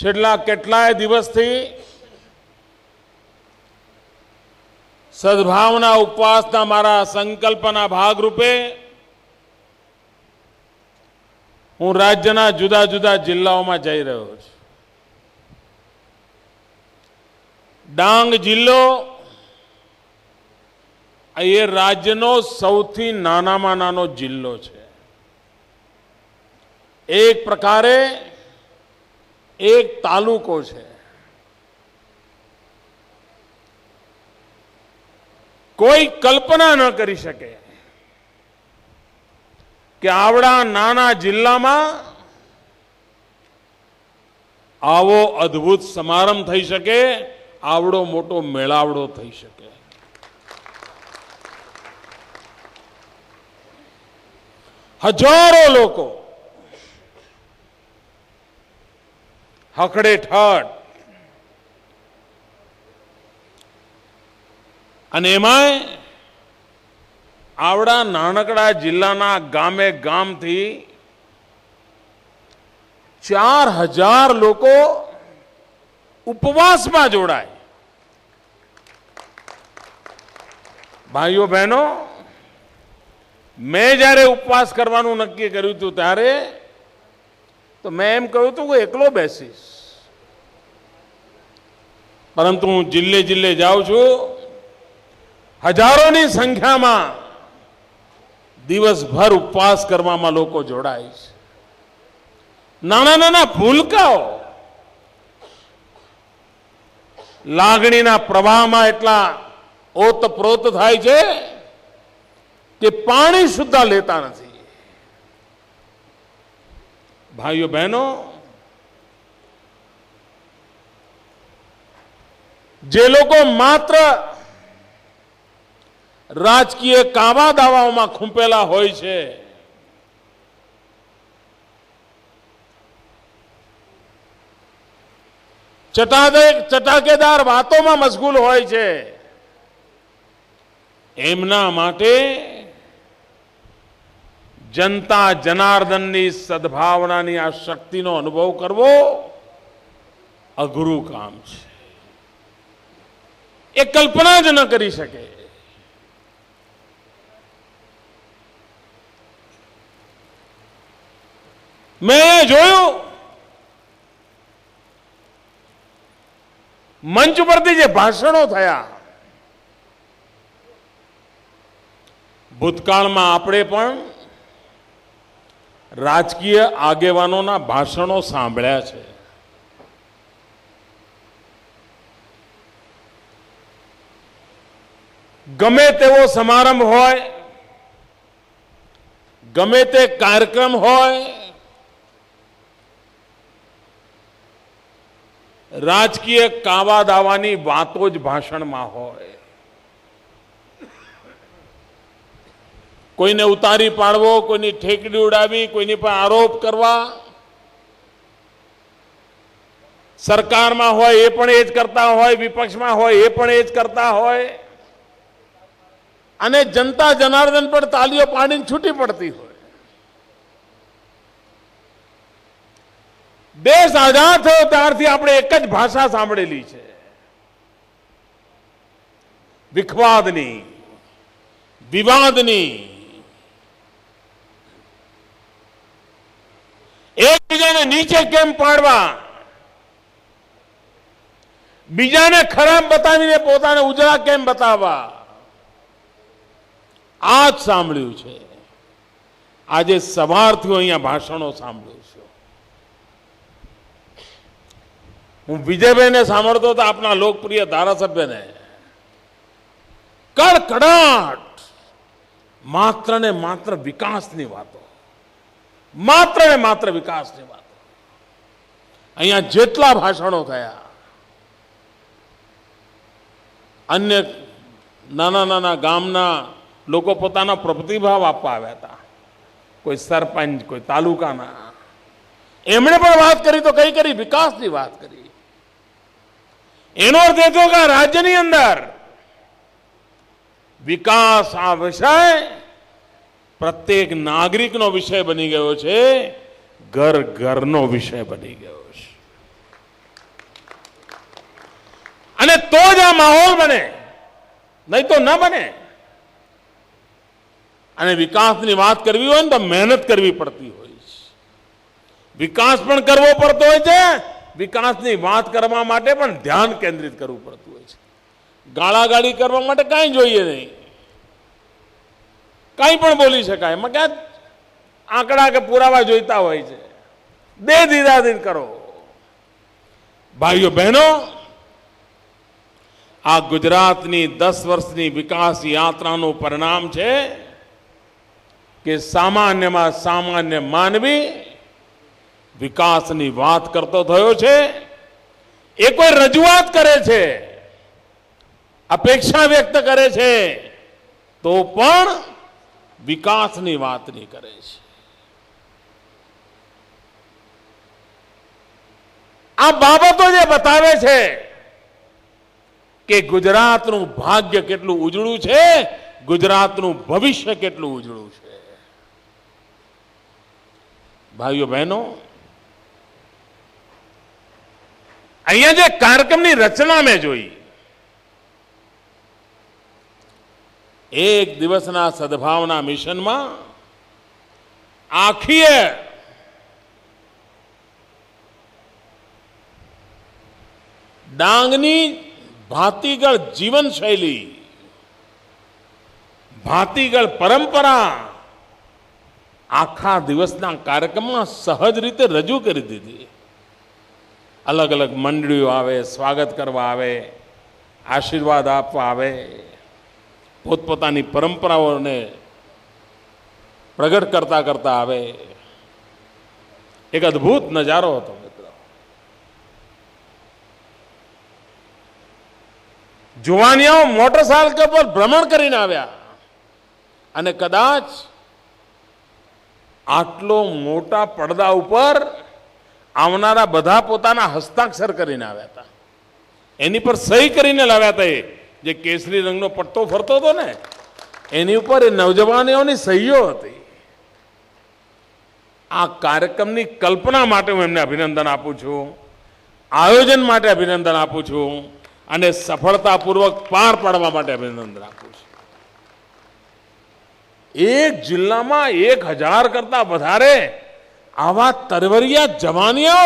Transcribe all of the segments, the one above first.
છેલ્લા કેટલાય દિવસથી સદભાવના ઉપવાસના મારા સંકલ્પના ભાગરૂપે હું રાજ્યના જુદા જુદા જિલ્લાઓમાં જઈ રહ્યો છું. ડાંગ જિલ્લો એ રાજ્યનો સૌથી નાનામાં નાનો જિલ્લો છે. એક પ્રકારે એક તાલુકો છે. કોઈ કલ્પના ન કરી શકે કે આવડા નાના જિલ્લામાં આવો અદ્ભુત સમારંભ થઈ શકે, આવડો મોટો મેળાવડો થઈ શકે. હજારો લોકો હકડેઠઠ, અને એમાંય આવડા નાનકડા જિલ્લાના ગામે ગામથી 4000 લોકો ઉપવાસમાં જોડાય. ભાઈઓ બહેનો, મેં જ્યારે ઉપવાસ કરવાનું નક્કી કર્યું હતું ત્યારે તો મેં એમ કહ્યું હતું કે એકલો બેસીશ, પરંતુ હું જિલ્લે જિલ્લે જાઉં છું. હજારોની સંખ્યામાં દિવસભર ઉપવાસ કરવામાં લોકો જોડાય છે. નાના નાના ભૂલકાઓ લાગણીના પ્રવાહમાં એટલા ઓતપ્રોત થાય છે કે પાણી સુદ્ધા લેતા નથી. ભાઈઓ બહેનો, જે લોકો માત્ર રાજકીય કાવા દાવાઓમાં ખૂંપેલા હોય છે, ચટાકેદાર વાતોમાં મશગુલ હોય છે, એમના માટે જનતા જનાર્દનની સદભાવનાની આ શક્તિનો અનુભવ કરવો અઘરું કામ છે. એ કલ્પના જ ન કરી શકે. મેં જોયું મંચ પરથી જે ભાષણો થયા, ભૂતકાળમાં આપણે પણ રાજકીય આગેવાનોના ભાષણો સાંભળ્યા છે. ગમે તેવો સમારંભ હોય, ગમે તે કાર્યક્રમ હોય, રાજકીય કાવા દાવાની વાતો જ ભાષણમાં હોય. કોઈને ઉતારી પાડવો, કોઈની ઠેકડી ઉડાવી, કોઈની પર આરોપ કરવા, સરકારમાં હોય એ પણ એ જ કરતા હોય, વિપક્ષમાં હોય એ પણ એ જ કરતા હોય, અને જનતા જનાર્દન પર તાલીઓ પાડીને છૂટી પડતી હોય. દેશ આઝાદ થયો ત્યારથી આપણે એક જ ભાષા સાંભળેલી છે, વિખવાદની, વિવાદની. એકબીજાને નીચે કેમ પાડવા, બીજાને ખરાબ બતાવીને પોતાને ઉજળા કેમ બતાવવા, આ જ સાંભળ્યું છે. આજે સવારથી અહીંયા ભાષણો સાંભળ્યું છે. હું વિજયભાઈને સાંભળતો હતો, આપના લોકપ્રિય ધારાસભ્યને. કડકડાટ, માત્ર ને માત્ર વિકાસની વાતો, માત્ર ને માત્ર વિકાસની વાતો. અહીંયા જેટલા ભાષણો થયા, અન્ય નાના નાના ગામના લોકો પોતાના પ્રતિભાવ આપવા આવ્યા હતા. કોઈ સરપંચ, કોઈ તાલુકાના, એમણે પણ વાત કરી તો કઈ કરી? વિકાસની વાત કરી. એનો અર્થ એ થયો કે રાજ્યની અંદર વિકાસ આ વિષય પ્રત્યેક નાગરિકનો વિષય બની ગયો છે, ઘર ઘરનો વિષય બની ગયો છે. માહોલ બને, નહીં તો ન બને. અને વિકાસની વાત કરવી હોય ને તો મહેનત કરવી પડતી હોય છે. વિકાસ પણ કરવો પડતો હોય છે, વિકાસની વાત કરવા માટે પણ ધ્યાન કેન્દ્રિત કરવું પડતું હોય છે. ગાળાગાળી કરવા માટે કાંઈ જોઈએ નહીં, કાંઈ પણ બોલી શકાય. એમાં ક્યાં આંકડા કે પુરાવા જોઈતા હોય છે. દે દીદાદીદ કરો. ભાઈઓ બહેનો, આ ગુજરાતની 10 વર્ષની વિકાસ યાત્રાનું પરિણામ છે કે સામાન્યમાં સામાન્ય માનવી વિકાસની વાત કરતો થયો છે. એ કોઈ રજૂઆત કરે છે, અપેક્ષા વ્યક્ત કરે છે, તો પણ વિકાસની વાત નહીં કરે છે. આ બાબતો જે બતાવે છે કે ગુજરાતનું ભાગ્ય કેટલું ઉજળું છે, ગુજરાતનું ભવિષ્ય કેટલું ઉજળું છે. ભાઈઓ બહેનો, અહીંયા જે કાર્યક્રમની રચના મેં જોઈ, એક દિવસના સદભાવના મિશનમાં આખીએ ડાંગની ભાતીગળ જીવનશૈલી, ભાતીગળ પરંપરા આખા દિવસના કાર્યક્રમમાં સહજ રીતે રજૂ કરી દીધી. અલગ અલગ મંડળીઓ આવે, સ્વાગત કરવા આવે, આશીર્વાદ આપવા આવે, પોતપોતાની પરંપરાઓને પ્રગટ કરતા કરતા આવે. એક અદ્ભુત નજારો હતો મિત્રો. જુવાનિયાઓ મોટરસાયકલ પર ભ્રમણ કરીને આવ્યા અને કદાચ આટલો મોટા પડદા ઉપર આવનારા બધા પોતાના હસ્તાક્ષર કરીને આવ્યા હતા. એની પર સહી કરીને લાવ્યા હતા. જે કેસરી રંગનો પટ્ટો ફરતો હતો ને, એની ઉપર એ નવજવાનીઓની સહીઓ હતી. આ કાર્યક્રમની કલ્પના માટે હું એમને અભિનંદન આપું છું, આયોજન માટે અભિનંદન આપું છું અને સફળતાપૂર્વક પાર પાડવા માટે અભિનંદન આપું છું. એક જિલ્લામાં 1000 કરતા વધારે આવા તરવરિયા જવાનીઓ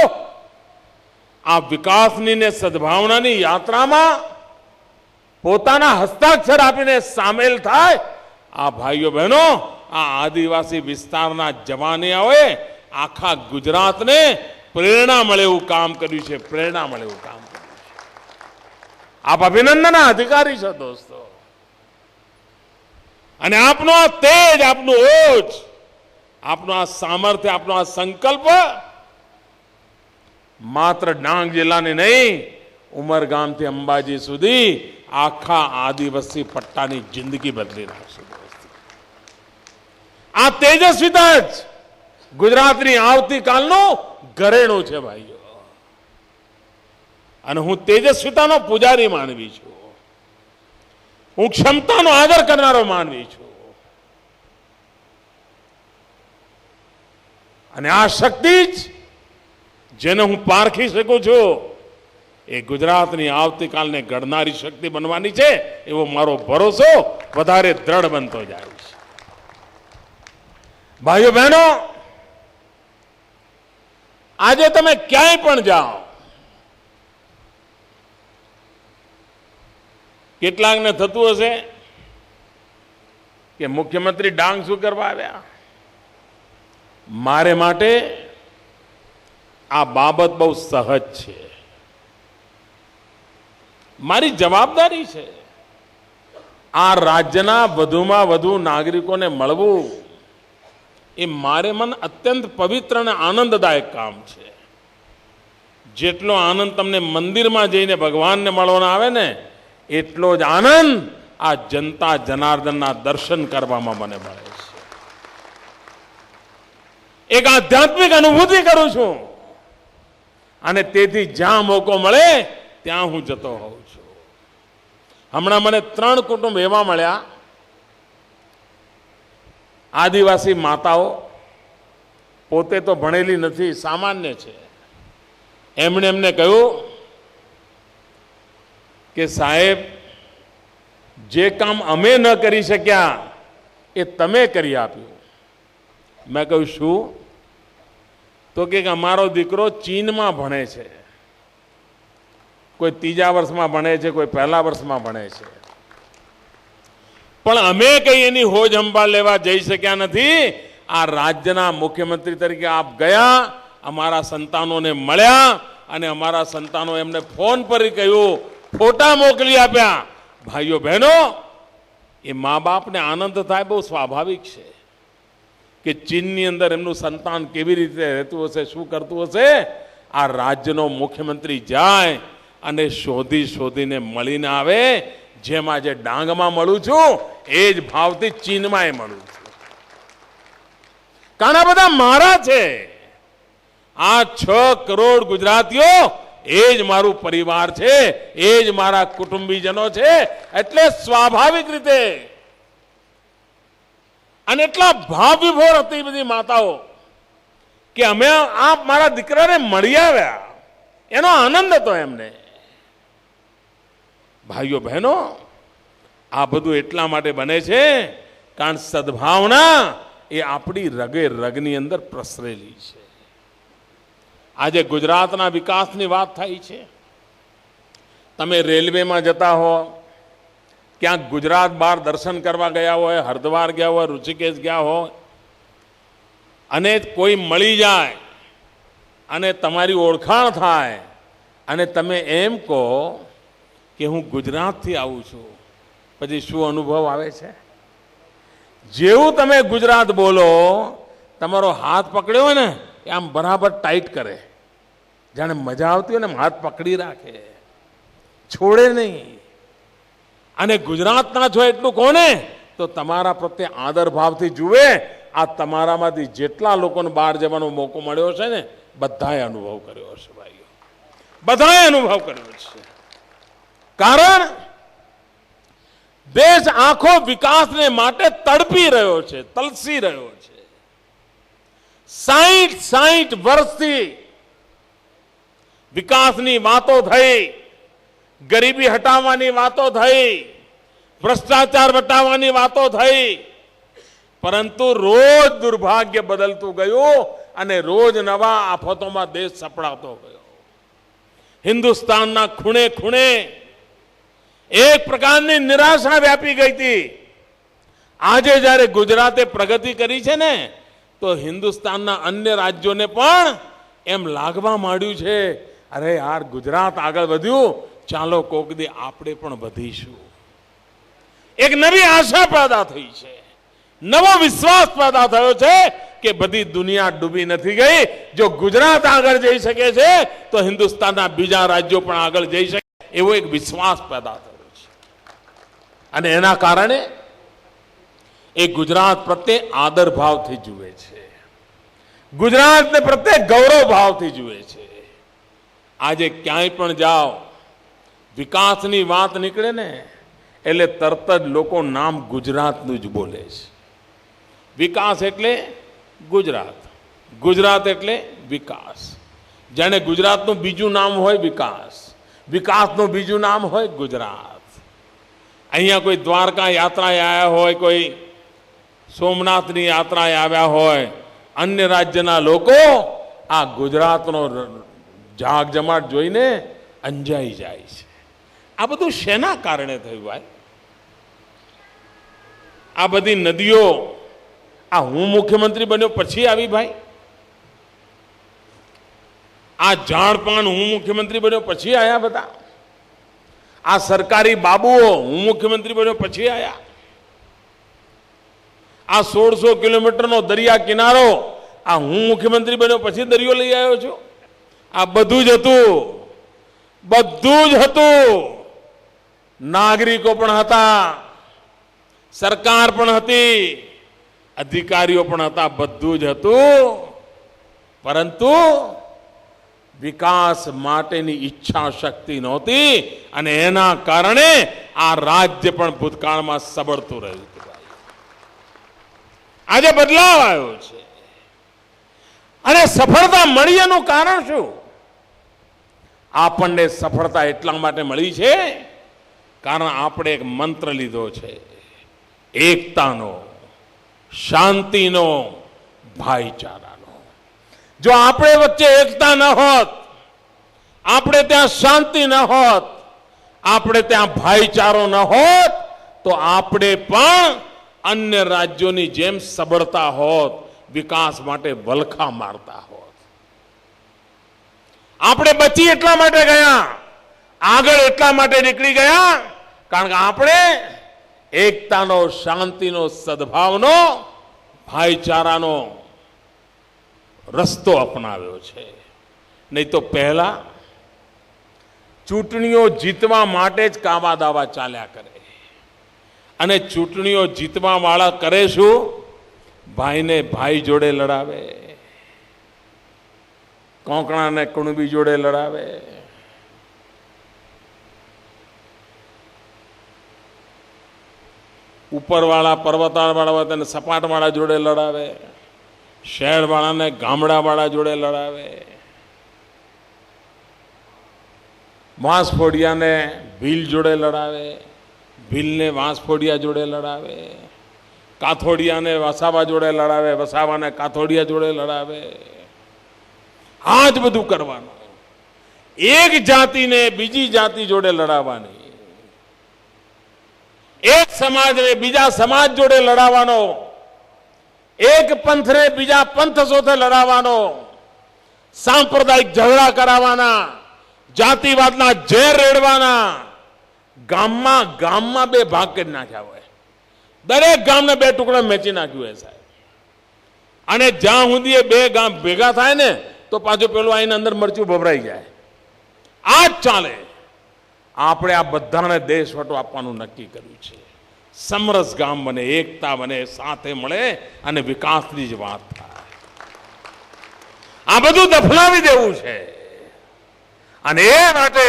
આ વિકાસની ને સદભાવનાની યાત્રામાં પોતાના હસ્તાક્ષર આપીને સામેલ થાય. આ ભાઈઓ બહેનો, આ આદિવાસી વિસ્તારના જવાનિયાઓએ આખા ગુજરાતને પ્રેરણા મળે એવું કામ કર્યું છે. પ્રેરણા મળે એવું કામ કર્યું છે. આપ અભિનંદનના અધિકારી છો દોસ્તો. અને આપનો આ તેજ, આપનું ઓજ, આપનું આ સામર્થ્ય, આપનો આ સંકલ્પ માત્ર ડાંગ જિલ્લાની નહીં, ઉમરગામથી અંબાજી સુધી આખા આદિવાસી પટ્ટાની જિંદગી બદલી નાખશે. આ તેજસ્વીતા જ ગુજરાતની આવતીકાલનું ઘરેણું છે ભાઈઓ. અને હું તેજસ્વીતાનો પૂજારી માનવી છું. હું ક્ષમતાનો આદર કરનારો માનવી છું. અને આ શક્તિ જ જેને હું પારખી શકું છું, એ ગુજરાતની આવતીકાલને ઘડનારી શક્તિ બનવાની છે. એવો મારો ભરોસો વધારે દ્રઢ બનતો જાય છે. ભાઈઓ બહેનો, આજે તમે ક્યાંય પણ જાઓ, કેટલાકને થતું હશે કે મુખ્યમંત્રી ડાંગ શું કરવા આવ્યા. મારે માટે આ બાબત બહુ સહજ છે. મારી જવાબદારી છે આ રાજ્યના વધુમાં વધુ નાગરિકોને મળવું. એ મારે મન અત્યંત પવિત્ર અને આનંદદાયક કામ છે. જેટલો આનંદ તમને મંદિરમાં જઈને ભગવાનને મળવાનો આવે ને, એટલો જ આનંદ આ જનતા જનાર્દનના દર્શન કરવામાં મને મળે છે. એક આધ્યાત્મિક અનુભૂતિ કરું છું અને તેથી જ્યાં મોકો મળે ત્યાં હું જતો હોઉં છું. હમણાં મને 3 કુટુંબ એવા મળ્યા, આદિવાસી માતાઓ, પોતે તો ભણેલી નથી, સામાન્ય છે. એમણે એમને કહ્યું કે સાહેબ જે કામ અમે ન કરી શક્યા એ તમે કરી આપ્યું. મેં કહ્યું શું? તો કે અમારો દીકરો ચીનમાં ભણે છે, કોઈ ત્રીજા વર્ષમાં ભણે છે, કોઈ પહેલા વર્ષમાં ભણે છે, પણ અમે કઈ એની હોજ સંભાળ લેવા જઈ શક્યા નથી. આ રાજ્યના મુખ્યમંત્રી તરીકે આપ ગયા, અમારા સંતાનોને મળ્યા અને અમારા સંતાનો એમને ફોન પર કહ્યું, ફોટા મોકલી આપ્યા. ભાઈઓ બહેનો, એ મા બાપને આનંદ થાય બહુ સ્વાભાવિક છે કે ચીનની અંદર એમનું સંતાન કેવી રીતે રહેતું હશે, શું કરતું હશે. આ રાજ્યનો મુખ્યમંત્રી જાય અને શોધીને મળીને આવે. જેમાં જે ડાંગમાં મળું છું એ જ ભાવથી ચીનમાં મળું છું. કારણ આ બધા મારા છે. આ 6 કરોડ ગુજરાતીઓ એ જ મારું પરિવાર છે, એ જ મારા કુટુંબીજનો છે. એટલે સ્વાભાવિક રીતે અને એટલા ભાવ વિભોર હતી બધી માતાઓ કે અમે આ મારા દીકરાને મળી આવ્યા, એનો આનંદ હતો એમને. ભાઈઓ બહેનો, આ બધું એટલા માટે બને છે કારણ સદભાવના એ આપણી રગે રગની અંદર પ્રસરેલી છે. આજે ગુજરાતના વિકાસની વાત થઈ છે. તમે રેલવેમાં જતા હો, ક્યાંક ગુજરાત બહાર દર્શન કરવા ગયા હોય, હરિદ્વાર ગયા હોય, ઋષિકેશ ગયા હોય, અને કોઈ મળી જાય અને તમારી ઓળખાણ થાય અને તમે એમ કહો કે હું ગુજરાતથી આવું છું, પછી શું અનુભવ આવે છે? જેવું તમે ગુજરાત બોલો, તમારો હાથ પકડ્યો હોય ને એ આમ બરાબર ટાઈટ કરે, જાણે મજા આવતી હોય ને હાથ પકડી રાખે, છોડે નહીં. અને ગુજરાતના છો એટલું કોને તો તમારા પ્રત્યે આદર ભાવથી જુએ. આ તમારામાંથી જેટલા લોકોને બહાર જવાનો મોકો મળ્યો છે ને, બધાએ અનુભવ કર્યો હશે ભાઈઓ, બધાએ અનુભવ કર્યો છે. કારણ દેશ આખો વિકાસને માટે તડપી રહ્યો છે, તલસી રહ્યો છે. 60 વર્ષથી વિકાસની વાતો થઈ, ગરીબી હટાવવાની વાતો થઈ, ભ્રષ્ટાચાર હટાવવાની વાતો થઈ, પરંતુ રોજ દુર્ભાગ્ય બદલતું ગયું અને રોજ નવા આફતોમાં દેશ સપડાતો ગયો. હિન્દુસ્તાનના ખૂણે ખૂણે એક પ્રકારની નિરાશા વ્યાપી ગઈ હતી. આજે જ્યારે ગુજરાતે પ્રગતિ કરી છે ને, તો હિન્દુસ્તાનના અન્ય રાજ્યોને પણ એમ લાગવા માંડ્યું છે, અરે યાર ગુજરાત આગળ વધ્યું, ચાલો કોક દી આપણે પણ વધીશું. એક નવી આશા પેદા થઈ છે, નવો વિશ્વાસ પેદા થયો છે કે બધી દુનિયા ડૂબી નથી ગઈ. જો ગુજરાત આગળ જઈ શકે છે તો હિન્દુસ્તાનના બીજા રાજ્યો પણ આગળ જઈ શકે, એવો એક વિશ્વાસ પેદા થયો છે. અને એના કારણે એ ગુજરાત પ્રત્યે આદર ભાવથી જુએ છે, ગુજરાતને પ્રત્યે ગૌરવ ભાવથી જુએ છે. આજે ક્યાંય પણ જાઓ, વિકાસની વાત નીકળે ને એટલે તરત જ લોકો નામ ગુજરાતનું જ બોલે છે. વિકાસ એટલે ગુજરાત, ગુજરાત એટલે વિકાસ. જાણે ગુજરાતનું બીજું નામ હોય વિકાસ, વિકાસનું બીજું નામ હોય ગુજરાત. અહીંયા કોઈ દ્વારકા યાત્રાએ આવ્યા હોય, કોઈ સોમનાથની યાત્રાએ આવ્યા હોય, અન્ય રાજ્યના લોકો આ ગુજરાતનો જાગજમાટ જોઈને અંજાઈ જાય છે. આ બધું શેના કારણે થયું ભાઈ? આ બધી નદીઓ આ હું મુખ્યમંત્રી બન્યો પછી આવી ભાઈ? આ ઝાડપાન હું મુખ્યમંત્રી બન્યો પછી આયા બધા? આ સરકારી બાબુઓ હું મુખ્યમંત્રી બન્યો પછી આયા? આ 1600 કિલોમીટરનો દરિયા કિનારો આ હું મુખ્યમંત્રી બન્યો પછી દરિયો લઈ આવ્યો છું? આ બધું જ હતું, બધું જ હતું. નાગરિકો પણ હતા, સરકાર પણ હતી, અધિકારીઓ પણ હતા, બધું જ હતું. પરંતુ વિકાસ માટેની ઈચ્છા શક્તિ નહોતી અને એના કારણે આ રાજ્ય પણ ભૂતકાળમાં સબળતું રહ્યું હતું. આજે બદલાવ આવ્યો છે અને સફળતા મળી એનું કારણ શું? આપણને સફળતા એટલા માટે મળી છે કારણ આપણે એક મંત્ર લીધો છે, એકતાનો, શાંતિનો, ભાઈચારાનો. જો આપણે વચ્ચે એકતા ન હોત, આપણે ત્યાં શાંતિ ન હોત, આપણે ત્યાં ભાઈચારો ન હોત, તો આપણે પણ અન્ય રાજ્યોની જેમ સબળતા હોત, વિકાસ માટે વલખા મારતા હોત. આપણે બચી એટલા માટે ગયા, આગળ એટલા માટે નીકળી ગયા, કારણ કે આપણે એકતાનો, શાંતિનો, સદભાવનો, ભાઈચારાનો રસ્તો અપનાવ્યો છે. નહીં તો પહેલા ચૂંટણીઓ જીતવા માટે જ કાવા દાવા ચાલ્યા કરે, અને ચૂંટણીઓ જીતવા વાળા કરે શું? ભાઈને ભાઈ જોડે લડાવે, કોંકણાને કુણબી જોડે લડાવે, ઉપરવાળા પર્વતાળવાળા હોય તેને સપાટવાળા જોડે લડાવે, શહેરવાળાને ગામડાવાળા જોડે લડાવે, વાંસફોડિયાને ભીલ જોડે લડાવે, ભીલને વાંસફોડિયા જોડે લડાવે, કાથોડિયાને વસાવા જોડે લડાવે, વસાવાને કાથોડિયા જોડે લડાવે. આ જ બધું કરવાનું. એક જાતિને બીજી જાતિ જોડે લડાવવાની, એક સમાજને બીજા સમાજ જોડે લડાવવાનો, એક પંથને બીજા પંથ સાથે લડાવવાનો, સાંપ્રદાયિક ઝઘડા કરાવવાના, જાતિવાદના ઝેર રેડવાના. ગામમાં બે ભાગ કરી નાખ્યા હોય, દરેક ગામને બે ટુકડા મેચી નાખ્યું હોય સાહેબ. અને જ્યાં સુધી બે ગામ ભેગા થાય ને તો પાછું પેલું આઈને અંદર મરચું ભભરાઈ જાય. આ જ ચાલે. આપણે આ બધાને દેશવટો આપવાનું નક્કી કર્યું છે. સમરસ ગામ બને, એકતા બને, સાથે મળે અને વિકાસની જ વાત થાય. આ બધું દફનાવી દેવું છે. અને એ માટે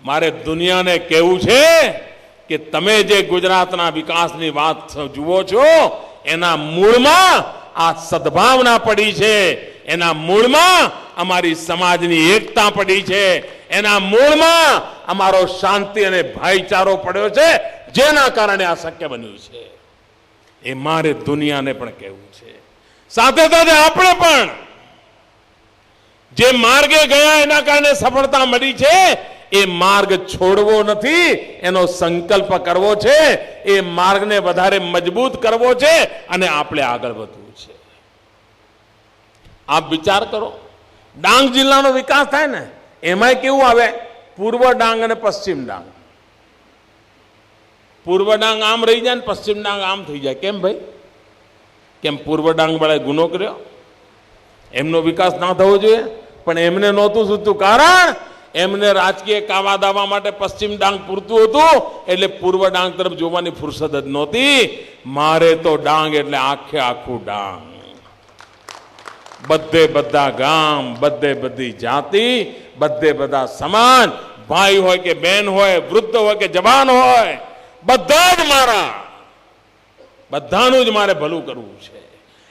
મારે દુનિયાને કહેવું છે કે તમે જે ગુજરાતના વિકાસની વાત જુઓ છો, એના મૂળમાં આ સદભાવના પડી છે, એના મૂળમાં અમારી સમાજની એકતા પડી છે, એના મૂળમાં અમારો શાંતિ અને ભાઈચારો પડ્યો છે, જેના કારણે આ શક્ય બન્યું છે. એ મારે દુનિયાને પણ કહેવું છે. સાથે સાથે આપણે પણ જે માર્ગે ગયા એના કારણે સફળતા મળી છે, એ માર્ગ છોડવો નથી, એનો સંકલ્પ કરવો છે, એ માર્ગને વધારે મજબૂત કરવો છે અને આપણે આગળ વધવું છે. આપ વિચાર કરો, ડાંગ જિલ્લાનો વિકાસ થાય ને એમાં કેવું આવે? પૂર્વ ડાંગ અને પશ્ચિમ ડાંગ. પૂર્વ ડાંગ આમ રહી જાય ને પશ્ચિમ ડાંગ આમ થઈ જાય. કેમ ભાઈ? કેમ પૂર્વ ડાંગ વાળાએ ગુનો કર્યો? એમનો વિકાસ ના થવો જોઈએ, પણ એમને નહોતું સુધતું. કારણ એમને રાજકીય કાવા દાવા માટે પશ્ચિમ ડાંગ પૂરતું હતું, એટલે પૂર્વ ડાંગ તરફ જોવાની ફુરસદ જ નહોતી. મારે તો ડાંગ એટલે આખે આખું ડાંગ, બધે બધા ગામ, બધે બધી જાતિ, બધે બધા સમાન, ભાઈ હોય કે બહેન હોય, વૃદ્ધ હોય કે જવાન હોય, બધા જ મારા, બધાનું જ મારે ભલું કરવું છે.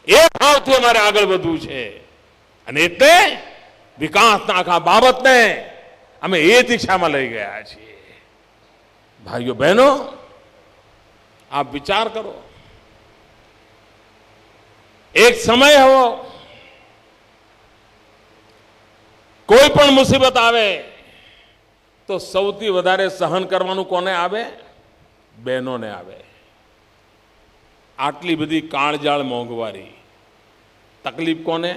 એ ભાવથી મારે આગળ વધવું છે. અને એટલે વિકાસના આખા બાબતને અમે એ દિશામાં લઈ ગયા છીએ. ભાઈઓ બહેનો, આપ વિચાર કરો, એક સમય હવો, કોઈ પણ મુસીબત આવે તો સૌથી વધારે સહન કરવાનું કોને આવે? બહેનોને આવે. આટલી બધી કાળજાળ મોંઘવારી, તકલીફ કોને?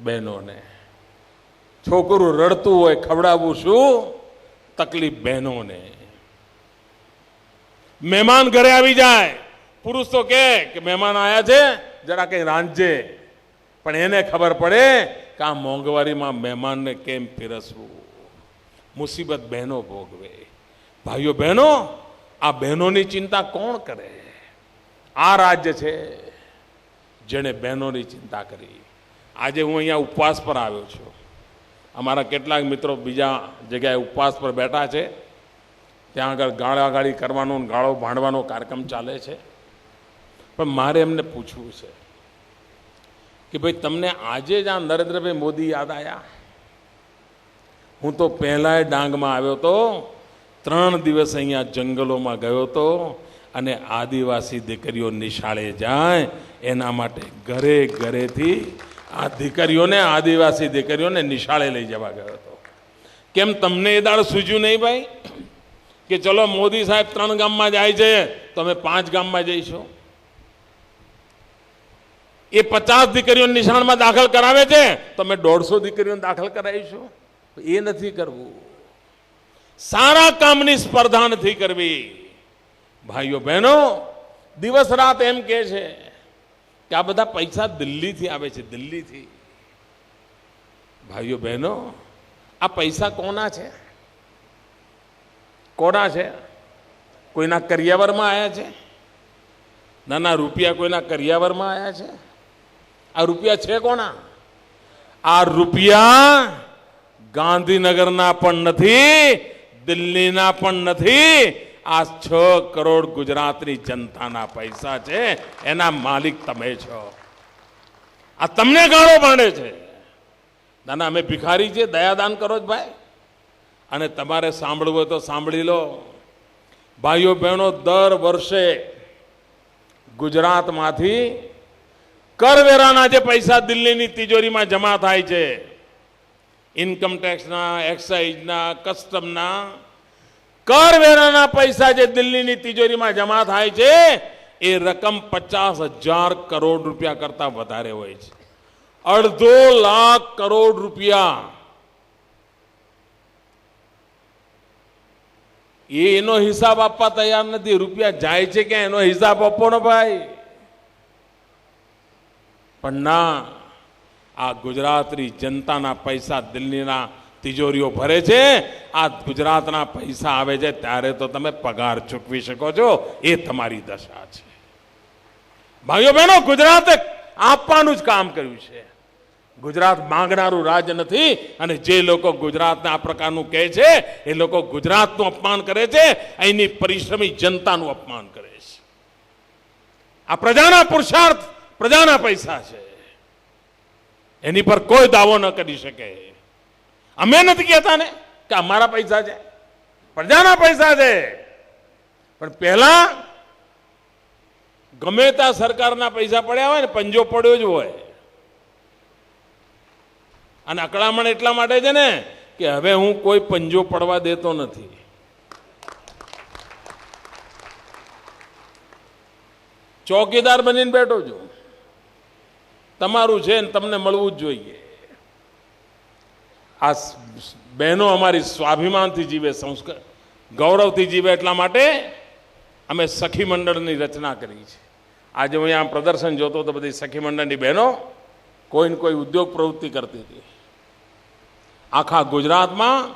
બહેનોને. છોકરું રડતું હોય, ખવડાવવું શું? તકલીફ બહેનોને. મહેમાન ઘરે આવી જાય, પુરુષ તો કે મહેમાન આયા છે, જરા કઈ રાંધજે, પણ એને ખબર પડે કે આ મોંઘવારીમાં મહેમાનને કેમ પીરસવું. મુસીબત બહેનો ભોગવે. ભાઈઓ બહેનો, આ બહેનોની ચિંતા કોણ કરે? આ રાજ્ય છે જેણે બહેનોની ચિંતા કરી. આજે હું અહીંયા ઉપવાસ પર આવ્યો છું. અમારા કેટલાક મિત્રો બીજા જગ્યાએ ઉપવાસ પર બેઠા છે, ત્યાં આગળ ગાળાગાળી કરવાનો, ગાળો ભાંડવાનો કાર્યક્રમ ચાલે છે. પણ મારે એમને પૂછવું છે કે ભાઈ, તમને આજે જ આ નરેન્દ્રભાઈ મોદી યાદ આવ્યા? હું તો પહેલાંય ડાંગમાં આવ્યો હતો 3 દિવસ અહીંયા જંગલોમાં ગયો હતો અને આદિવાસી દીકરીઓ નિશાળે જાય એના માટે ઘરે ઘરેથી આ દીકરીઓને, આદિવાસી દીકરીઓને નિશાળે લઈ જવા ગયો હતો. કેમ તમને એ દાડ સૂઝ્યું નહીં ભાઈ કે ચલો મોદી સાહેબ 3 ગામમાં જાય છે તો અમે 5 ગામમાં જઈશું? એ 50 દીકરીઓને નિશાળમાં દાખલ કરાવે છે તો અમે 150 દીકરીઓને દાખલ કરાવીશું? એ નથી કરવું. સારા કામની સ્પર્ધા નથી કરવી. ભાઈઓ બહેનો, દિવસ રાત એમ કહે છે કે આ બધા પૈસા દિલ્હીથી આવે છે, દિલ્હીથી. ભાઈઓ બહેનો, આ પૈસા કોના છે? કોના છે? કોઈના કરિયાવરમાં આવ્યા છે? નાના રૂપિયા કોઈના કરિયાવરમાં આવ્યા છે? આ રૂપિયા છે કોના? આ રૂપિયા ગાંધીનગરના પણ નથી, દિલ્હીના પણ નથી. આ 6 કરોડ ગુજરાતની જનતાના પૈસા છે. એના માલિક તમે છો. આ તમને ગાળો માંડે છે. નાના અમે ભિખારી છીએ, દયાદાન કરો જ ભાઈ. અને તમારે સાંભળવું હોય તો સાંભળી લો. ભાઈઓ બહેનો, દર વર્ષે ગુજરાતમાંથી કરવેરાના જે પૈસા દિલ્હીની તિજોરીમાં જમા થાય છે, ઇન્કમ ટેક્સના, એક્સાઇઝના, કસ્ટમના, કરવેરાના પૈસા જે દિલ્હીની તિજોરીમાં જમા થાય છે એ રકમ 50,000 કરોડ રૂપિયા કરતા વધારે હોય છે. 2.5 લાખ કરોડ રૂપિયા. એનો હિસાબ આપવા તૈયાર નથી. રૂપિયા જાય છે કે એનો હિસાબ આપો ને ભાઈ. પણ ના, આ ગુજરાતની જનતાના પૈસા દિલ્હીના તિજોરીઓ ભરે છે. આ ગુજરાતના પૈસા આવે છે ત્યારે તો તમે પગાર ચૂકવી શકો છો. એ તમારી દશા છે. ભાઈઓ બહેનો, ગુજરાતે આપવાનું જ કામ કર્યું છે. ગુજરાત માંગનારું રાજ્ય નથી. અને જે લોકો ગુજરાતને આ પ્રકારનું કહે છે એ લોકો ગુજરાતનું અપમાન કરે છે, અહીંની પરિશ્રમી જનતાનું અપમાન કરે છે. આ પ્રજાના પુરુષાર્થ, પ્રજાના પૈસા છે. એની પર કોઈ દાવો ન કરી શકે. અમે નથી કહેતા ને કે અમારા પૈસા છે, પ્રજાના પૈસા છે. પણ પહેલા ગમે ત્યાં સરકારના પૈસા પડ્યા હોય ને, પંજો પડ્યો જ હોય. અને અકળામણ એટલા માટે છે ને કે હવે હું કોઈ પંજો પડવા દેતો નથી. ચોકીદાર બનીને બેઠો છું. તમારું છે ને તમને મળવું જ જોઈએ. આ બહેનો અમારી સ્વાભિમાનથી જીવે, સંસ્કાર ગૌરવથી જીવે, એટલા માટે અમે સખી મંડળની રચના કરી છે. આજે હું અહીંયા પ્રદર્શન જોતો તો બધી સખી મંડળની બહેનો કોઈ ને કોઈ ઉદ્યોગ પ્રવૃત્તિ કરતી હતી. આખા ગુજરાતમાં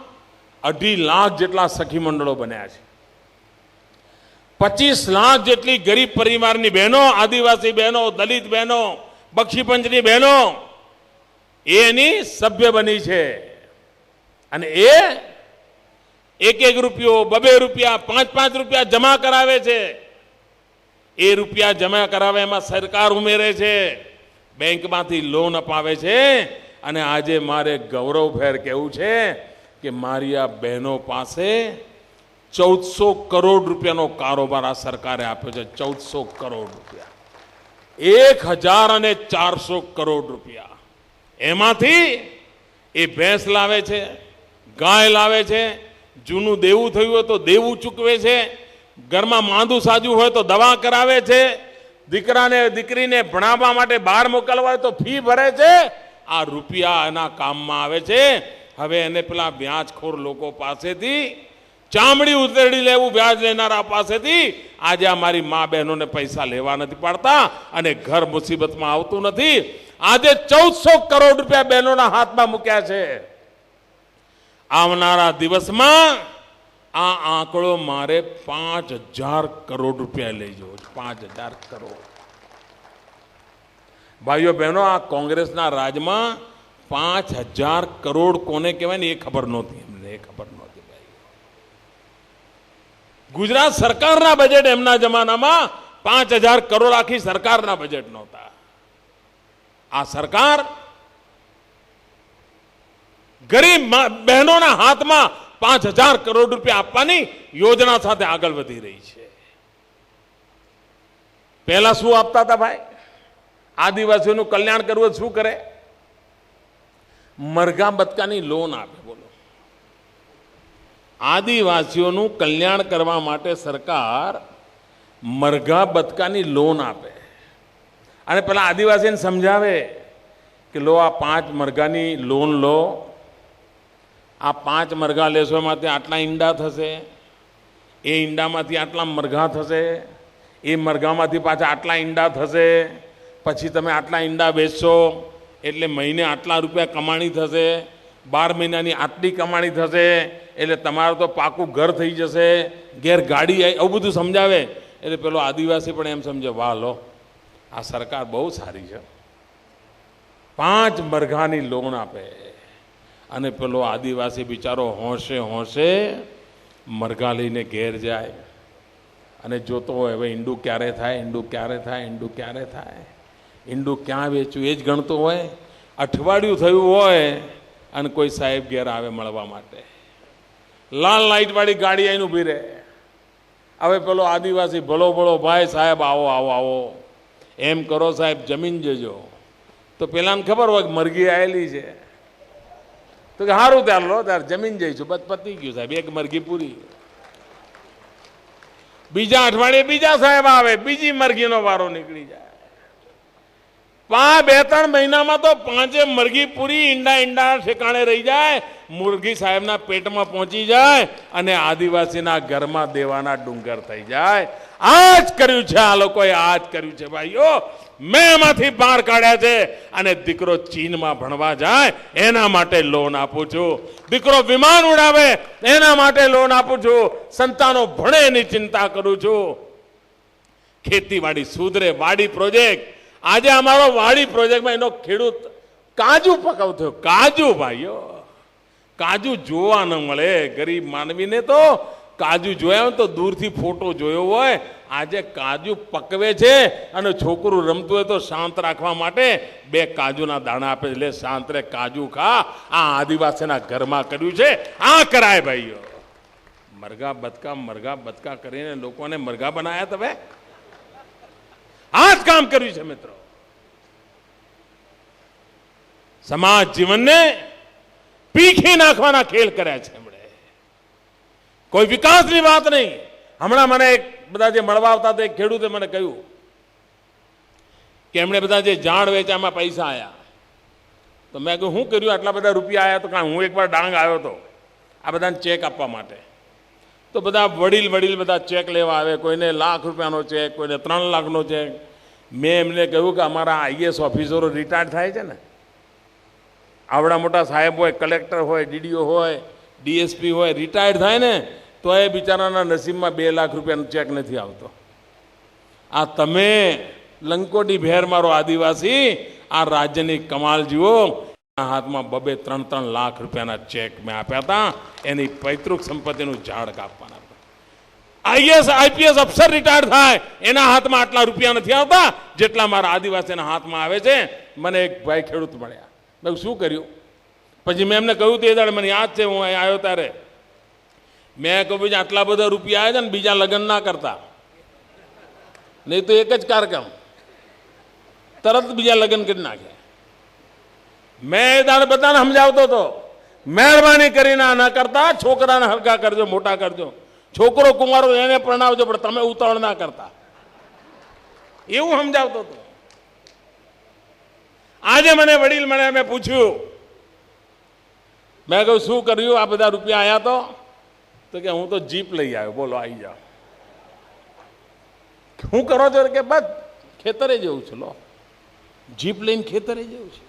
2.5 લાખ જેટલા સખી મંડળો બન્યા છે. 25 લાખ જેટલી ગરીબ પરિવારની બહેનો, આદિવાસી બહેનો, દલિત બહેનો, બક્ષીપંચની બહેનો એની સભ્ય બની છે. અને એ 1-1 રૂપિયો, 2-2 રૂપિયા, 5-5 રૂપિયા જમા કરાવે છે. એ રૂપિયા જમા કરાવે એમાં સરકાર ઉમેરે છે, બેંકમાંથી લોન અપાવે છે. અને આજે મારે ગૌરવભેર કહેવું છે કે મારી આ બહેનો પાસે 1400 કરોડ રૂપિયાનો કારોબાર આ સરકારે આપ્યો છે. 1400 કરોડ રૂપિયા, 1400 કરોડ રૂપિયા. એમાંથી એ ભેંસ લાવે છે, ગાય લાવે છે, જૂનું દેવું થયું હોય તો દેવું ચૂકવે છે, ઘરમાં માંદું સાજું હોય તો દવા કરાવે છે, દીકરાને દીકરીને ભણાવવા માટે બહાર મોકલવા હોય તો ફી ભરે છે. આ રૂપિયા એના કામમાં આવે છે. હવે એને પેલા વ્યાજખોર લોકો પાસેથી ચામડી ઉતરડી લેવું, વ્યાજ લેનારા પાસેથી આજે અમારી મા બહેનોને પૈસા લેવા નથી પડતા અને ઘર મુસીબતમાં આવતું નથી. આજે 1400 કરોડ રૂપિયા બહેનોના હાથમાં મૂક્યા છે. આવનારા દિવસમાં આ આંકડો મારે 5000 કરોડ રૂપિયા લઈ જવો છે. 5000 કરોડ. ભાઈઓ બહેનો, આ કોંગ્રેસના રાજમાં 5000 કરોડ કોને કહેવાય ને એ ખબર નહોતી એમને. એ ખબર નહોતી ભાઈ. ગુજરાત સરકારના બજેટ એમના જમાનામાં 5000 કરોડ આખી સરકારના બજેટ નહોતા. આ સરકાર ગરીબ બહેનોના હાથમાં 5,000 કરોડ રૂપિયા આપવાની યોજના સાથે આગળ વધી રહી છે. પહેલા શું આપતા હતા ભાઈ? આદિવાસીઓનું કલ્યાણ કરવું શું કરે? મરઘા બતકાની લોન આપે. બોલો, આદિવાસીઓનું કલ્યાણ કરવા માટે સરકાર મરઘા બતકાની લોન આપે અને પેલા આદિવાસીને સમજાવે કે લો આ 5 મરઘાની લોન લો, આ 5 મરઘા લેશો એમાંથી આટલા ઈંડા થશે, એ ઈંડામાંથી આટલા મરઘા થશે, એ મરઘામાંથી પાછા આટલા ઈંડા થશે, પછી તમે આટલા ઈંડા વેચશો એટલે મહિને આટલા રૂપિયા કમાણી થશે, 12 મહિનાની આટલી કમાણી થશે, એટલે તમારું તો પાકું ઘર થઈ જશે, ઘેર ગાડી આવી, આવું બધું સમજાવે. એટલે પેલો આદિવાસી પણ એમ સમજે, વાહ લો આ સરકાર બહુ સારી છે, 5 મરઘાની લોન આપે. અને પેલો આદિવાસી બિચારો હોંશે હોંશે મરઘા લઈને ઘેર જાય અને જોતો હોય હવે ઈંડું ક્યારે થાય, ઈંડું ક્યારે થાય, ઈંડું ક્યારે થાય, ઈંડું ક્યાં વેચવું એ જ ગણતો હોય. અઠવાડિયું થયું હોય અને કોઈ સાહેબ ઘેર આવે મળવા માટે, લાલ લાઇટવાળી ગાડી આવીને ઊભી રહે. હવે પેલો આદિવાસી ભલો ભલો, ભાઈ સાહેબ આવો આવો આવો, એમ કરો સાહેબ જમીન જજો. તો પેલાને ખબર હોય કે મરઘી આવેલી છે, તો કે સારું ત્યારે લો ત્યારે જમીન જઈશું, બસ પતી ગયું સાહેબ, એક મરઘી પૂરી. બીજા અઠવાડિયે બીજા સાહેબ આવે, બીજી મરઘીનો વારો નીકળી જાય. 2-3 મહિનામાં તો 5 મરઘી પૂરી, ઈંડા ઠેકાણે રહી જાય, મુરઘી સાહેબના પેટમાં પહોંચી જાય અને આદિવાસીના ઘરમાં દેવાના ડુંગર થઈ જાય. આ જ કર્યું છે આ લોકોએ, આ જ કર્યું છે ભાઈઓ. મેં એમાંથી બહાર કાઢ્યા છે અને દીકરો ચીનમાં ભણવા જાય એના માટે લોન આપું છું, દીકરો વિમાન ઉડાવે એના માટે લોન આપું છું, સંતાનો ભણે એની ચિંતા કરું છું. ખેતીવાડી સુધરે, વાડી પ્રોજેક્ટ. આજે અમારો વાડી પ્રોજેક્ટમાં એનો ખેડૂત કાજુ પકવતો, કાજુ ભાઈઓ, કાજુ જોવા ન મળે ગરીબ માનવીને. તો કાજુ જોયા હોય તો દૂરથી ફોટો જોયો હોય. આજે કાજુ પકવે છે અને છોકરું રમતું હોય તો શાંત રાખવા માટે 2 કાજુના દાણા આપે, એટલે શાંત રે, કાજુ ખા. આ આદિવાસીના ઘરમાં કર્યું છે, આ કરાય ભાઈઓ. મરઘા બતકા કરીને લોકોને મરઘા બનાયા. તમે આ જ કામ કર્યું છે મિત્રો. સમાજ જીવનને પીખી નાખવાના ખેલ કર્યા છે એમણે. કોઈ વિકાસની વાત નહીં. હમણાં મને એક બધા જે મળવા આવતા હતા, એક ખેડૂતે મને કહ્યું કે એમણે બધા જે ઝાડ વેચામાં પૈસા આવ્યા. તો મેં કહ્યું શું કર્યું, આટલા બધા રૂપિયા આવ્યા? તો કારણ હું એકવાર ડાંગ આવ્યો હતો આ બધાને ચેક આપવા માટે. તો બધા વડીલ બધા ચેક લેવા આવે, કોઈને લાખ રૂપિયાનો ચેક, કોઈને 3 લાખનો ચેક. મેં એમને કહ્યું કે અમારા આઈએસ ઓફિસરો રિટાયર્ડ થાય છે ને, આવડા મોટા સાહેબ હોય, કલેક્ટર હોય, ડીડીઓ હોય, ડીએસપી હોય, રિટાયર્ડ થાય ને તો એ બિચારાના નસીબમાં 2 લાખ રૂપિયાનો ચેક નથી આવતો. આ તમે લંકોટી ભેર મારો આદિવાસી, આ રાજ્યની કમાલ જુઓ. હાથમાં 2-3 લાખ રૂપિયાના ચેક મેં આપ્યા હતા, એની પૈતૃક સંપત્તિનું ઝાડ કાપવાના. આઈએસ આઈપીએસ અફસર રિટાયર થાય એના હાથમાં આટલા રૂપિયા નથી આવતા જેટલા મારા આદિવાસીના હાથમાં આવે છે. મને એક ભાઈ ખેડૂત મળ્યા, મેં શું કર્યું? પછી મેં એમને કહ્યું, તે દાડે મને યાદ છે, હું અહીં આવ્યો ત્યારે મેં કહ્યું બીજા આટલા બધા રૂપિયા આવે છે ને બીજા લગ્ન ના કરતા, નહીં તો એક જ કાર્યક્રમ તરત બીજા લગ્ન કરી નાખે. મેં એ દાડે બધાને સમજાવતો હતો, મહેરબાની કરીને આ ના કરતા, છોકરાને હલકા કરજો, મોટા કરજો. છોકરો કુંવારો એને પરણાવજો, પણ તમે ઉતાવળ ના કરતા, એવું સમજાવતો હતો. આજે મને વડીલ મળ્યા, મેં પૂછ્યું, મેં કહ્યું શું કર્યું, આ બધા રૂપિયા આવ્યા? તો કે હું તો જીપ લઈ આવ્યો. બોલો, આવી જાઓ. શું કરો છો? કે બસ ખેતરે જવું છું. લો, જીપ લઈને ખેતરે જવું છે.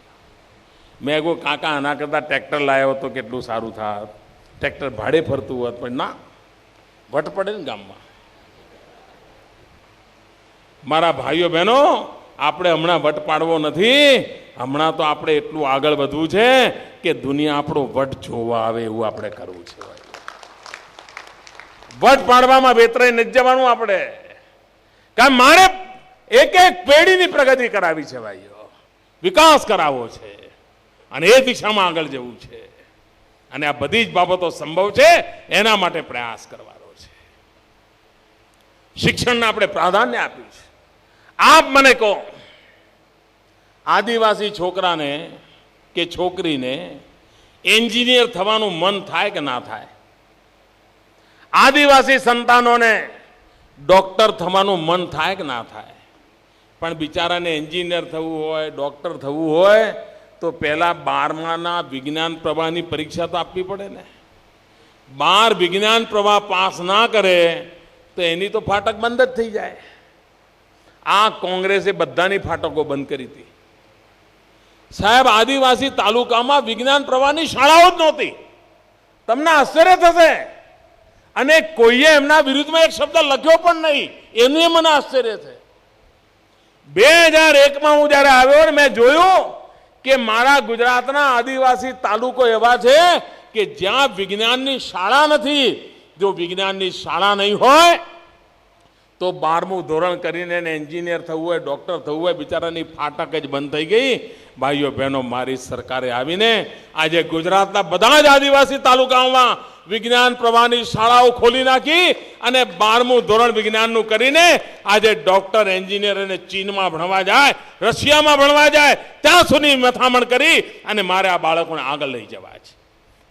મેં કહ્યું કાકા આના કરતાં ટ્રેક્ટર લાવ્યો તો કેટલું સારું થાત, ટ્રેક્ટર ભાડે ફરતું હોત. પણ ના, વટ પડે ને ગામમાં. મારા ભાઈઓ બહેનો, આપણે હમણાં વટ પાડવો નથી. હમણાં તો આપણે એટલું આગળ વધવું છે કે દુનિયા આપણો વટ જોવા આવે એવું આપણે કરવું છે. વટ પાડવામાં વેતરાઈ નથી જવાનું આપણે. કારણ મારે એક પેઢીની પ્રગતિ કરાવી છે ભાઈઓ, વિકાસ કરાવવો છે અને એ દિશામાં આગળ જવું છે. અને આ બધી જ બાબતો સંભવ છે એના માટે પ્રયાસ કરવાનો છે. શિક્ષણને આપણે પ્રાધાન્ય આપ્યું છે. આપ મને કહો, આદિવાસી છોકરાને કે છોકરીને એન્જિનિયર થવાનું મન થાય કે ના થાય? આદિવાસી સંતાનોને ડોક્ટર થવાનું મન થાય કે ના થાય? પણ બિચારાને એન્જિનિયર થવું હોય, ડોક્ટર થવું હોય તો પહેલા 12માના વિજ્ઞાન પ્રવાહની પરીક્ષા તો આપવી પડે ને. 12 વિજ્ઞાન પ્રવાહ પાસ ના કરે તો એની તો ફાટક બંધ જ થઈ જાય. આ કોંગ્રેસે બધાની ફાટકો બંધ કરી હતી. સાહેબ, આદિવાસી તાલુકામાં વિજ્ઞાન પ્રવાહની શાળાઓ જ નહોતી. તમને આશ્ચર્ય થશે. અને કોઈએ એમના વિરુદ્ધમાં એક શબ્દ લખ્યો પણ નહીં. એનું મને આશ્ચર્ય છે. 2001માં હું જ્યારે આવ્યો ને મેં જોયું કે મારા ગુજરાતના આદિવાસી તાલુકો એવા છે કે જ્યાં વિજ્ઞાનની શાળા નથી. જો વિજ્ઞાનની શાળા નહીં હોય તો 12મું ધોરણ કરીને એન્જિનિયર થવું હોય, ડોક્ટર થવું હોય, બિચારાની ફાટક જ બંધ થઈ ગઈ. ભાઈઓ બહેનો, મારી સરકારે આવીને આજે ગુજરાતના બધા જ આદિવાસી તાલુકાઓમાં વિજ્ઞાન પ્રવાહની શાળાઓ ખોલી નાખી અને 12મું ધોરણ વિજ્ઞાનનું કરીને આજે ડોક્ટર, એન્જિનિયર અને ચીનમાં ભણવા જાય, રશિયામાં ભણવા જાય, ત્યાં સુધી મથામણ કરી અને મારે આ બાળકોને આગળ લઈ જવા છે.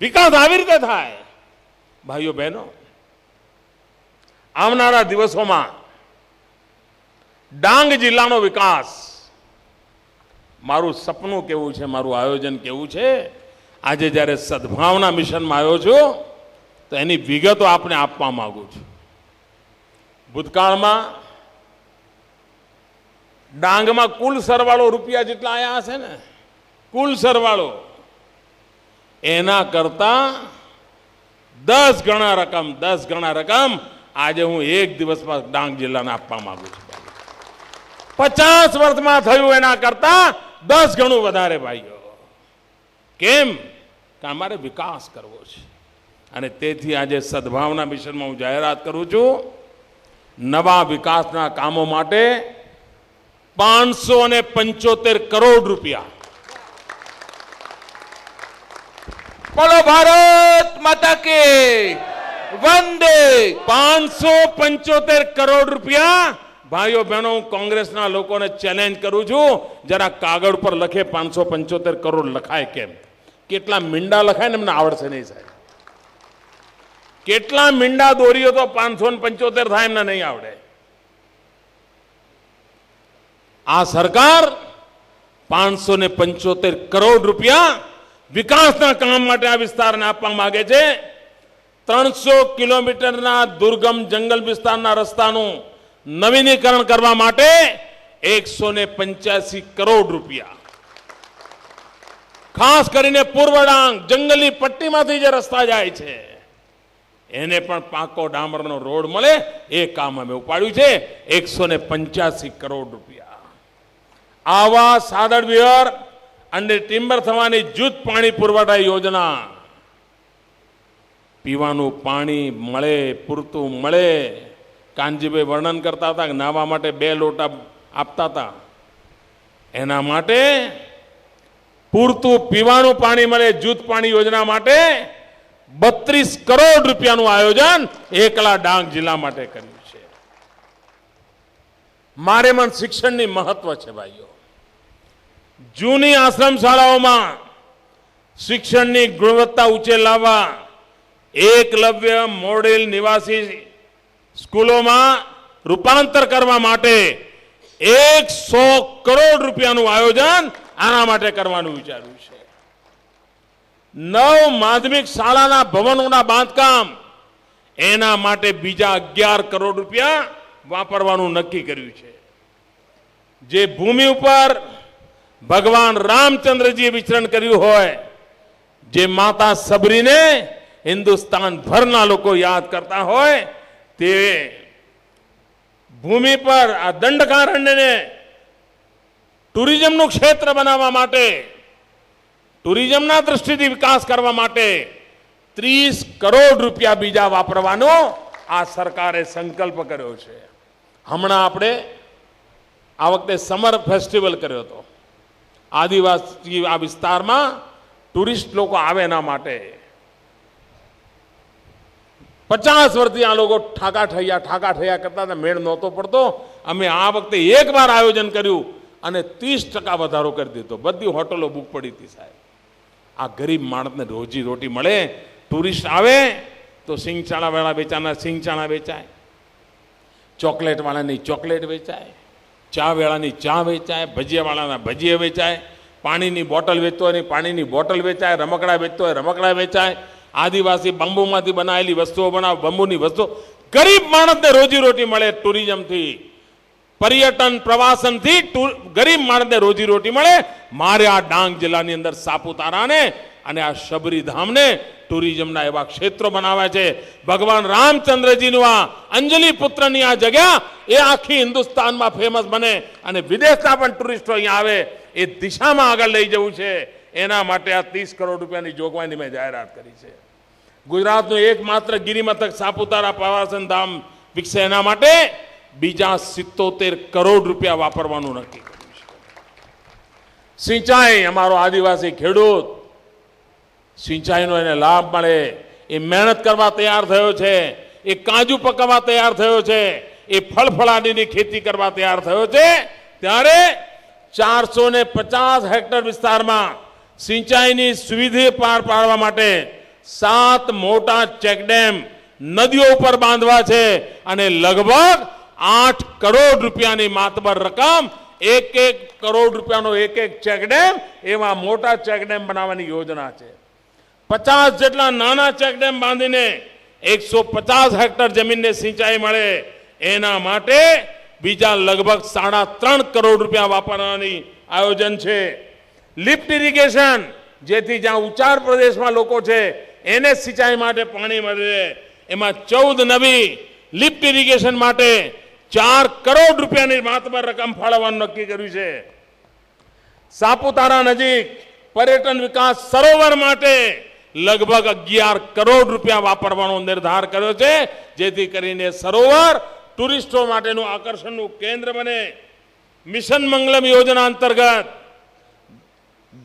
વિકાસ આવી રીતે થાય. ભાઈઓ બહેનો, આવનારા દિવસોમાં ડાંગ જિલ્લાનો વિકાસ, મારું સપનું કેવું છે, મારું આયોજન કેવું છે, આજે જ્યારે સદભાવના મિશનમાં આવ્યો છું તો એની વિગતો આપને આપવા માંગુ છું. ભૂતકાળમાં ડાંગમાં કુલ સરવાળો રૂપિયા જેટલા આયા હશે ને, કુલ સરવાળો એના કરતા 10 ગણા રકમ આજે હું એક દિવસમાં ડાંગ જિલ્લાને આપવા માંગુ છું. 50 વર્ષમાં થયું એના કરતા 10 ગણું વધારે. ભાઈઓ, કેમ? કે અમારે વિકાસ કરવો છે. અને તેથી આજે સદભાવના મિશનમાં હું જાહેરાત કરું છું, નવા વિકાસના કામો માટે 575 કરોડ રૂપિયા. બોલો ભારત માતા કે વંદે. 575 કરોડ રૂપિયા. ભાઈઓ બહેનો, હું કોંગ્રેસના લોકોને ચેલેન્જ કરું છું, જરા કાગળ પર લખે 575 કરોડ લખાય કેમ? કેટલા મીંડા લખાય ને એમને આવડશે નહીં સાહેબ. કેટલા મીંડા દોરીઓ તો 575 થાય એમને નહીં આવડે. આ સરકાર 575 કરોડ રૂપિયા વિકાસના કામ માટે આ વિસ્તારને આપવા માંગે છે. 300 કિલોમીટરના દુર્ગમ જંગલ વિસ્તારના રસ્તાનું નવીનીકરણ કરવા માટે 185 કરોડ રૂપિયા. ખાસ કરીને પૂર્વ ડાંગ જંગલી પટ્ટીમાંથી જે રસ્તા જાય છે એને પણ પાકો ડામરનો રોડ મળે એ કામ અમે ઉપાડ્યું છે. 185 કરોડ રૂપિયા. આવા સાદડ વિહર અને ટિમ્બર થવાની જૂથ પાણી પુરવઠા યોજના, પીવાનું પાણી મળે, પૂરતું મળે. કાનજીભાઈ વર્ણન કરતા હતા કે નાવા માટે 2 લોટા આપતા હતા. એના માટે પૂરતું પીવાનું પાણી મળે, જૂથ પાણી યોજના માટે 32 કરોડ રૂપિયાનું આયોજન એકલા ડાંગ જિલ્લા માટે કર્યું છે. મારે મન શિક્ષણની મહત્વ છે ભાઈઓ. જૂની આશ્રમ શાળાઓમાં શિક્ષણની ગુણવત્તા ઊંચે લાવવા એકલવ્ય મોડેલ નિવાસી સ્કૂલોમાં રૂપાંતર કરવા માટે 100 કરોડ રૂપિયાનું આયોજન આના માટે કરવાનું વિચાર્યું છે. 9 માધ્યમિક શાળાના ભવનોના બાંધકામ, એના માટે બીજા 11 કરોડ રૂપિયા વાપરવાનું નક્કી કર્યું છે. જે ભૂમિ ઉપર ભગવાન રામચંદ્રજીએ વિચરણ કર્યું હોય, જે માતા સબરીને હિન્દુસ્તાન ભરના લોકો યાદ કરતા હોય, તે ભૂમિ પર આ દંડકારણ્યને ટુરિઝમનું ક્ષેત્ર બનાવવા માટે, ટુરિઝમના દ્રષ્ટિથી વિકાસ કરવા માટે 30 કરોડ રૂપિયા બીજા વાપરવાનો આ સરકારે સંકલ્પ કર્યો છે. હમણાં આપણે આ વખતે સમર ફેસ્ટિવલ કર્યો હતો. આદિવાસી આ વિસ્તારમાં ટુરિસ્ટ લોકો આવે એના માટે 50 વર્ષથી આ લોકો ઠાકા ઠૈયા કરતા હતા, મેળ નહોતો પડતો. અમે આ વખતે એક વાર આયોજન કર્યું અને 30% વધારો કરી દીધો. બધી હોટલો બુક પડી હતી સાહેબ. આ ગરીબ માણસને રોજી રોટી મળે. ટુરિસ્ટ આવે તો સિંગચાણા વાળા વેચાના સિંગચાણા વેચાય, ચોકલેટ વાળાની ચોકલેટ વેચાય, ચા વેળાની ચા વેચાય, ભજીયા વાળાના ભજીયા વેચાય, પાણીની બોટલ વેચતો હોય પાણીની બોટલ વેચાય, રમકડા વેચતો હોય રમકડા વેચાય, આદિવાસી બંબુમાંથી બનાવેલી વસ્તુઓ બનાવ બંબુની વસ્તુઓ. ગરીબ માણસને રોજી રોટી મળે. ટુરિઝમથી, પર્યટન પ્રવાસનથી ગરીબ માણસને રોજી રોટી મળે. મારે આ ડાંગ જિલ્લાની અંદર સાપુતારાને અને આ શબરીધામને ટુરિઝમના એવા ક્ષેત્રો બનાવ્યા છે. ભગવાન રામચંદ્રજીનું આ અંજલિ પુત્રની આ જગ્યા એ આખી હિન્દુસ્તાનમાં ફેમસ બને અને વિદેશના પણ ટુરિસ્ટો અહીંયા આવે એ દિશામાં આગળ લઈ જવું છે. એના માટે આ 30 કરોડ રૂપિયાની જોગવાઈની મેં જાહેરાત કરી છે. ગુજરાતનું એકમાત્ર ગિરિમથક સાપુતારા પ્રવાસન ધામ વિકસે એના માટે બીજા 77 કરોડ રૂપિયા વાપરવાનું નક્કી કર્યું છે. સિંચાઈ, અમારો આદિવાસી ખેડૂત સિંચાઈનો એને લાભ મળે એ મહેનત કરવા તૈયાર થયો છે. એ કાજુ પકવવા તૈયાર થયો છે. એ ફળફળાદીની ખેતી કરવા તૈયાર થયો છે. ત્યારે 450 હેક્ટર વિસ્તારમાં સિંચાઈની સુવિધા પાર પાડવા માટે 7 મોટા ચેકડેમ નદીઓ ઉપર બાંધવા છે અને લગભગ 8 કરોડ રૂપિયાની માતબર રકમ, 1 કરોડ રૂપિયાનો એક ચેકડેમ, એવા મોટા ચેકડેમ બનાવવાની યોજના છે. 50 જેટલા નાના ચેકડેમ બાંધીને 150 હેક્ટર જમીનને સિંચાઈ મળે એના માટે બીજા લગભગ 3.5 કરોડ રૂપિયા વાપરવાની આયોજન છે. લિફ્ટ ઇરિગેશન, જેથી જ્યાં ઉચાર પ્રદેશમાં લોકો છે એને સિંચાઈ માટે પાણી મળે, એમાં 14 નવી લિફ્ટ ઇરિગેશન માટે 4 કરોડ રૂપિયાની માતબર રકમ ફાળવવાનું નક્કી કર્યું છે. સાપુતારા નજીક પર્યટન વિકાસ સરોવર માટે લગભગ 11 કરોડ રૂપિયા વાપરવાનો નિર્ધાર કર્યો છે, જેથી કરીને સરોવર ટુરિસ્ટો માટેનું આકર્ષણનું કેન્દ્ર બને. મિશન મંગલમ યોજના અંતર્ગત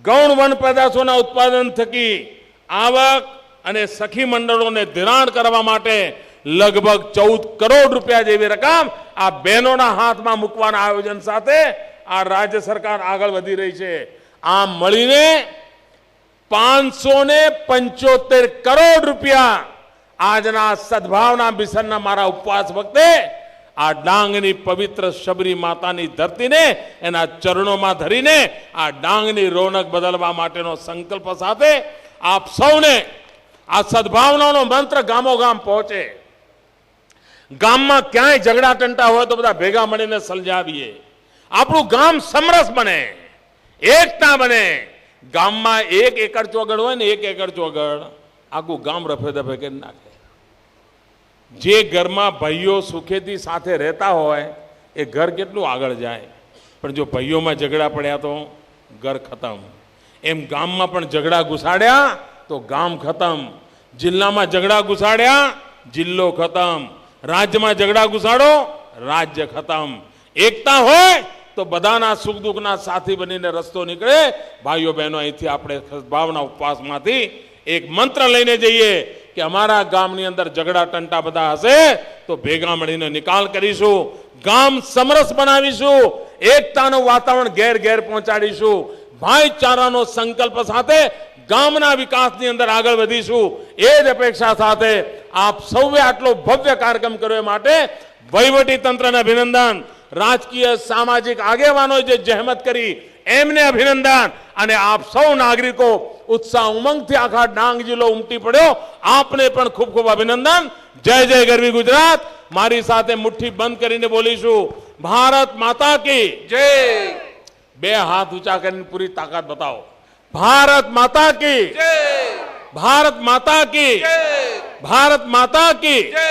ગૌણ વન પેદાશોના ઉત્પાદન થકી આવક અને સખી મંડળોને ધિરાણ કરવા માટે લગભગ 14 કરોડ રૂપિયા જેવી રકમ આ બહેનોના હાથમાં મૂકવાના આયોજન સાથે આ રાજ્ય સરકાર આગળ વધી રહી છે. આમ મળીને 575 કરોડ રૂપિયા આજના સદભાવના મિશનના મારા ઉપવાસ વખતે આ ડાંગની પવિત્ર શબરી માતાની ધરતીને એના ચરણોમાં ધરીને આ ડાંગની રોનક બદલવા માટેનો સંકલ્પ સાથે આપ સૌને આ સદભાવનાનો મંત્ર ગામો ગામ પહોંચે. ગામમાં ક્યાંય ઝઘડા ટંટા હોય તો બધા ભેગા મળીને સલજાવીએ. આપણું ગામ સમરસ બને, એકતા બને. ગામમાં 1 એકર ચોગડ હોય ને 1 એકર ચોગડ આખું ગામ રફે દફે કરી નાખે. જે ઘરમાં ભાઈઓ સુખેથી સાથે રહેતા હોય એ ઘર કેટલું આગળ જાય, પણ જો ભાઈઓમાં ઝઘડા પડ્યા તો ઘર ખતમ. એમ ગામમાં પણ ઝઘડા ઘુસાડ્યા તો ગામ ખતમ. જિલ્લામાં ઝઘડા ઘુસાડ્યા જિલ્લો ખતમ. રાજ્યમાં ઝઘડા ઘુસાડો રાજ્ય ખતમ. એકતા હોય તો બધાના સુખ દુઃખના સાથી બનીને રસ્તો નીકળે. ભાઈઓ બહેનો, અહીંથી આપણે સદભાવના ઉપવાસમાંથી એક મંત્ર લઈને જઈએ કે અમારા ગામની અંદર ઝઘડા ટંટા બધા હશે તો ભેગા મળીને નિકાલ કરીશું, ગામ સમરસ બનાવીશું, એકતાનું વાતાવરણ ઘેર ઘેર પહોંચાડીશું, ભાઈચારાનો સંકલ્પ સાથે ગામના વિકાસની અંદર આગળ વધીશું. એ જ અપેક્ષા સાથે આપ સૌએ આટલો ભવ્ય કાર્યક્રમ કર્યો એ માટે વહીવટી તંત્રને અભિનંદન, રાજકીય સામાજિક આગેવાનોએ જે જહેમત કરી એમને અભિનંદન, અને આપ સૌ નાગરિકો ઉત્સાહ ઉમંગથી આખા ડાંગ જિલ્લો ઉમટી પડ્યો, આપને પણ ખૂબ ખૂબ અભિનંદન. જય જય ગરવી ગુજરાત. મારી સાથે મુઠ્ઠી બંધ કરીને બોલીશું, ભારત માતા કી જય. 2 હાથ ઊંચા કરીને પૂરી તાકાત બતાવો. ભારત માતા કી જય. ભારત માતા કી જય. ભારત માતા કી જય.